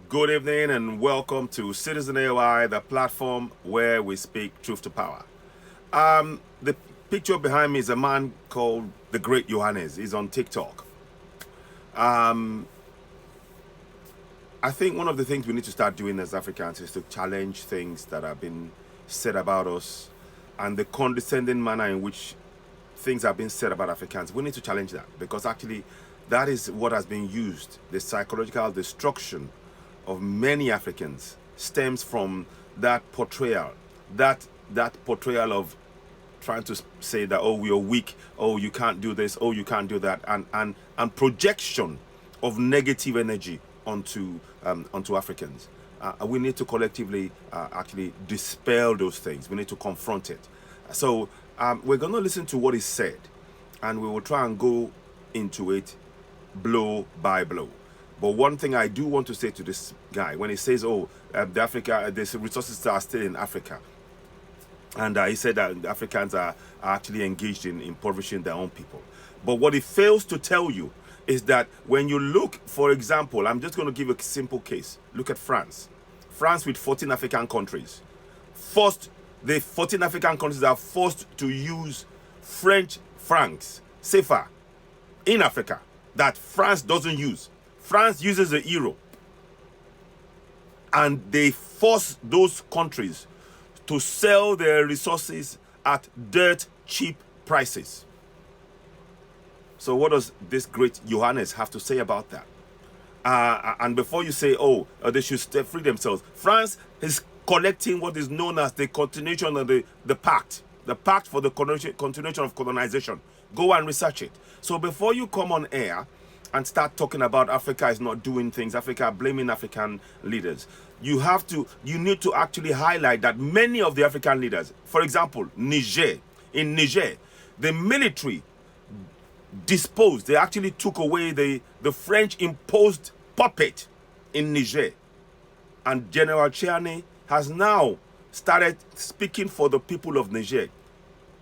Good evening and welcome to Citizen AOI, the platform where we speak truth to power. The picture behind me is a man called the Great Johannes. He's on TikTok. I think one of the things we need to start doing as Africans is to challenge things that have been said about us and the condescending manner in which things have been said about Africans. We need to challenge that because actually that is what has been used. The psychological destruction of many Africans stems from that portrayal, that portrayal of trying to say that, oh, we are weak, oh, you can't do this, oh, you can't do that, and projection of negative energy onto Africans. We need to collectively actually dispel those things. We need to confront it. So we're going to listen to what is said, and we will try and go into it blow by blow. But one thing I do want to say to this guy, when he says, oh, the resources are still in Africa, and he said that Africans are actually engaged in impoverishing their own people. But what he fails to tell you is that when you look, for example, I'm just going to give a simple case. Look at France. France with 14 African countries. The 14 African countries are forced to use French francs, CFA, in Africa, that France doesn't use. France uses the euro, and they force those countries to sell their resources at dirt cheap prices. So what does this great Johannes have to say about that? And before you say, oh, they should free themselves, France is collecting what is known as the continuation of the pact for the continuation of colonization. Go and research it. So before you come on air and start talking about Africa is not doing things, Africa blaming African leaders, you need to actually highlight that many of the African leaders, for example, in Niger, the military disposed, they actually took away the French imposed puppet in Niger. And General Chiani has now started speaking for the people of Niger.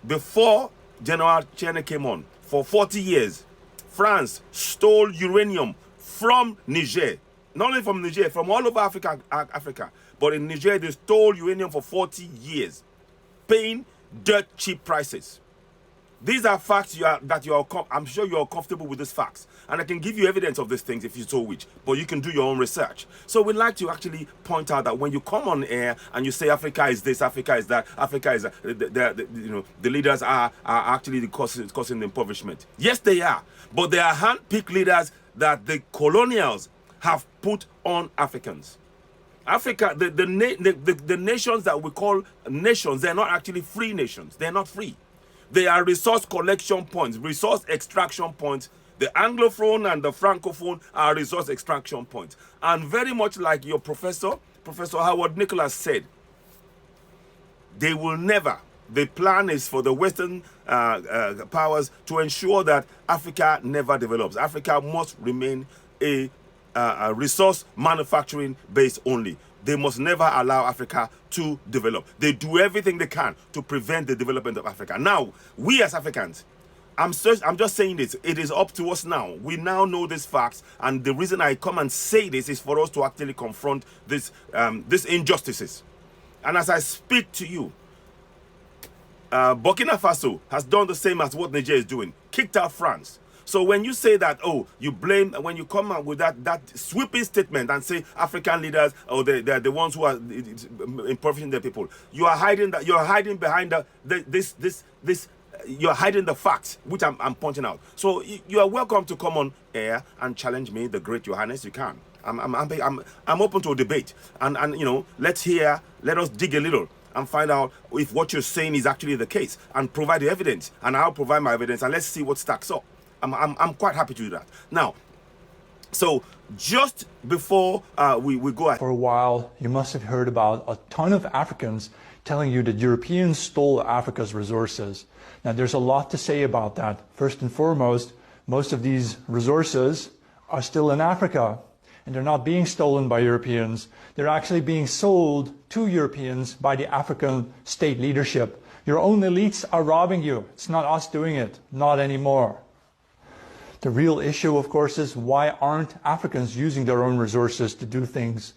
Before General Chiani came on, for 40 years, France stole uranium from Niger. Not only from Niger, from all over Africa. But in Niger, they stole uranium for 40 years, paying dirt cheap prices. These are facts I'm sure you are comfortable with these facts. And I can give you evidence of these things if you so wish, but you can do your own research. So we'd like to actually point out that when you come on air and you say Africa is this, Africa is that, Africa is the leaders are actually causing the impoverishment. Yes, they are. But they are hand-picked leaders that the colonials have put on Africans. Africa, the nations that we call nations, they're not actually free nations. They're not free. They are resource collection points, resource extraction points. The Anglophone and the Francophone are resource extraction points. And very much like your Professor Howard Nicholas said, they will never, the plan is for the Western powers to ensure that Africa never develops. Africa must remain a resource manufacturing base only. They must never allow Africa to develop. They do everything they can to prevent the development of Africa. Now, we as Africans, I'm just saying this, it is up to us now. We now know these facts, and the reason I come and say this is for us to actually confront these injustices. And as I speak to you, Burkina Faso has done the same as what Niger is doing, kicked out France. So when you say that, oh, you blame, when you come out with that sweeping statement and say African leaders, oh, they're the ones who are impoverishing their people, you are hiding that. You're hiding behind you're hiding the facts, which I'm pointing out. So you are welcome to come on air and challenge me, the great Johannes. You can. I'm open to a debate, and let us dig a little and find out if what you're saying is actually the case, and provide the evidence, and I'll provide my evidence, and let's see what stacks up. I'm quite happy to do that. Now, so just before we go ahead. For a while, you must have heard about a ton of Africans telling you that Europeans stole Africa's resources. Now, there's a lot to say about that. First and foremost, most of these resources are still in Africa, and they're not being stolen by Europeans. They're actually being sold to Europeans by the African state leadership. Your own elites are robbing you. It's not us doing it, not anymore. The real issue, of course, is why aren't Africans using their own resources to do things?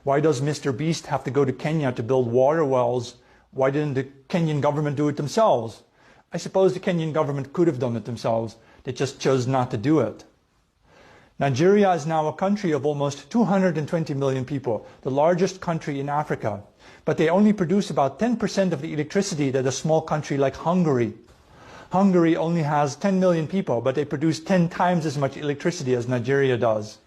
Why does Mr. Beast have to go to Kenya to build water wells? Why didn't the Kenyan government do it themselves? I suppose the Kenyan government could have done it themselves. They just chose not to do it. Nigeria is now a country of almost 220 million people, the largest country in Africa. But they only produce about 10% of the electricity that a small country like Hungary. Hungary only has 10 million people, but they produce 10 times as much electricity as Nigeria does.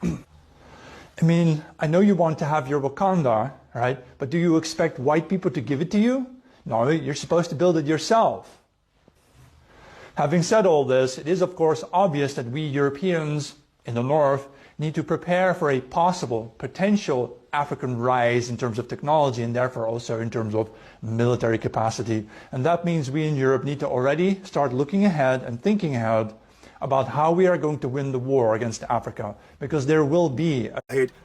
I mean, I know you want to have your Wakanda, right? But do you expect white people to give it to you? No, you're supposed to build it yourself. Having said all this, it is of course obvious that we Europeans in the North need to prepare for a possible, potential African rise in terms of technology and therefore also in terms of military capacity. And that means we in Europe need to already start looking ahead and thinking ahead about how we are going to win the war against Africa, because there will be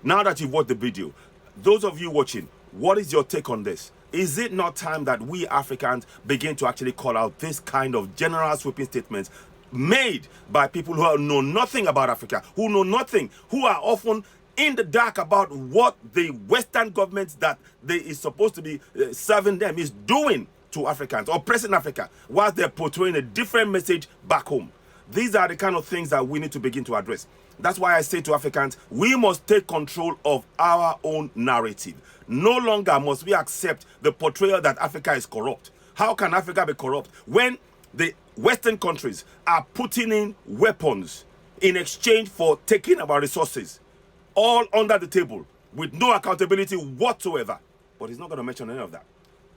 Now that you've watched the video, those of you watching, what is your take on this? Is it not time that we Africans begin to actually call out this kind of general sweeping statements made by people who know nothing about Africa, who know nothing, who are often in the dark about what the Western governments that they is supposed to be serving them is doing to Africans, oppressing Africa, whilst they're portraying a different message back home? These are the kind of things that we need to begin to address. That's why I say to Africans, we must take control of our own narrative. No longer must we accept the portrayal that Africa is corrupt. How can Africa be corrupt when the Western countries are putting in weapons in exchange for taking our resources, all under the table, with no accountability whatsoever? But he's not going to mention any of that.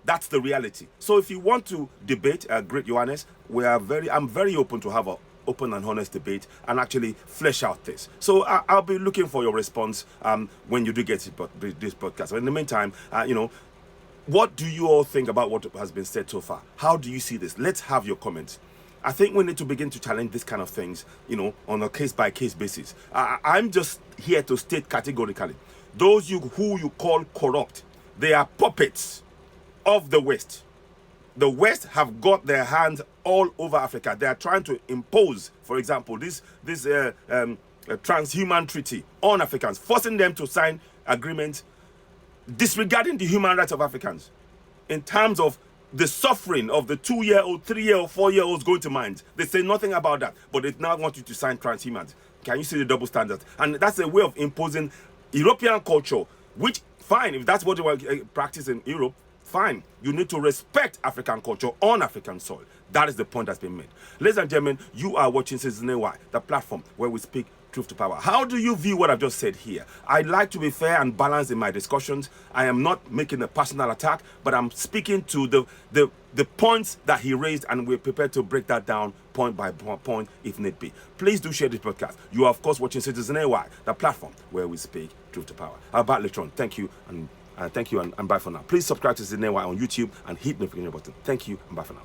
That's the reality. So if you want to debate, great Johannes, I'm very open to have a open and honest debate and actually flesh out this. So I'll be looking for your response when you do get this podcast. But in the meantime, what do you all think about what has been said so far? How do you see this? Let's have your comments. I think we need to begin to challenge this kind of things, on a case-by-case basis. I'm just here to state categorically, those who you call corrupt, they are puppets of the West. The West have got their hands all over Africa. They are trying to impose, for example, this transhuman treaty on Africans, forcing them to sign agreements disregarding the human rights of Africans in terms of the suffering of the 2-year-old, 3-year-old, 4-year-olds going to mines. They say nothing about that, but they now want you to sign transhumans. Can you see the double standards? And that's a way of imposing European culture, which, fine, if that's what they want to practice in Europe, fine. You need to respect African culture on African soil. That is the point that's been made. Ladies and gentlemen, you are watching Citizen AY, the platform where we speak truth to power. How do you view what I've just said here? I like to be fair and balanced in my discussions. I am not making a personal attack, but I'm speaking to the points that he raised, and we're prepared to break that down point by point if need be. Please do share this podcast. You are, of course, watching Citizen AY, the platform where we speak truth to power. I'll back later on. Thank you, and bye for now. Please subscribe to Citizen AY on YouTube and hit the notification button. Thank you, and bye for now.